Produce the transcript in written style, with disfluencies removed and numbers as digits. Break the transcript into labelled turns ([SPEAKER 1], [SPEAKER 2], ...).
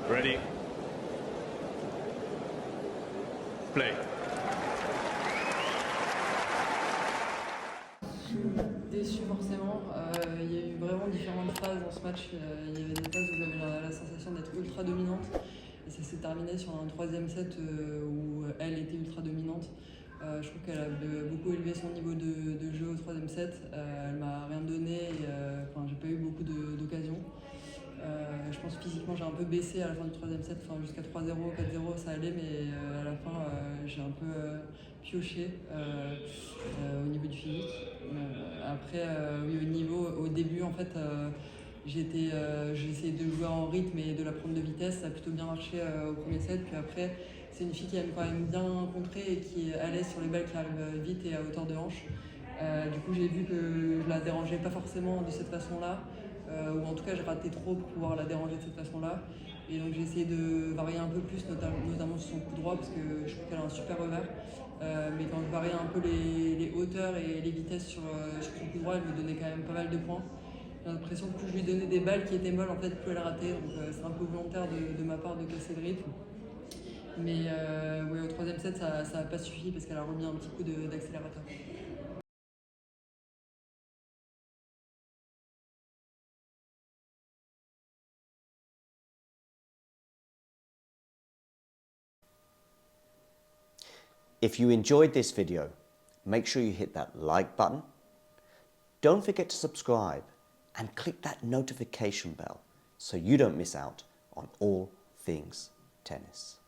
[SPEAKER 1] Ready. Play.
[SPEAKER 2] Je suis déçue forcément. Il y a eu vraiment différentes phases dans ce match. Il y avait des phases où j'avais la sensation d'être ultra dominante. Et ça s'est terminé sur un troisième set où elle était ultra dominante. Je trouve qu'elle a beaucoup élevé son niveau de jeu au troisième set. Elle m'a rien donné et j'ai pas eu beaucoup d'occasions. Je pense physiquement j'ai un peu baissé à la fin du troisième set, jusqu'à 3-0, 4-0 ça allait, mais à la fin j'ai un peu pioché au niveau du physique. Après, oui, au début en fait, j'ai essayé de jouer en rythme et de la prendre de vitesse, ça a plutôt bien marché au premier set, puis après c'est une fille qui aime quand même bien contrer et qui est à l'aise sur les balles qui arrivent vite et à hauteur de hanche. Du coup j'ai vu que je la dérangeais pas forcément de cette façon-là, ou en tout cas je ratais trop pour pouvoir la déranger de cette façon-là. Et donc j'ai essayé de varier un peu plus, notamment sur son coup droit, parce que je trouve qu'elle a un super revers. Mais quand je variais un peu les hauteurs et les vitesses sur son coup droit, elle me donnait quand même pas mal de points. J'ai l'impression que plus je lui donnais des balles qui étaient molles, en fait, plus elle ratait. Donc c'est un peu volontaire de ma part de casser le rythme. Mais ouais, au troisième set, ça n'a pas suffi parce qu'elle a remis un petit coup d'accélérateur.
[SPEAKER 3] If you enjoyed this video, make sure you hit that like button. Don't forget to subscribe and click that notification bell so you don't miss out on all things tennis.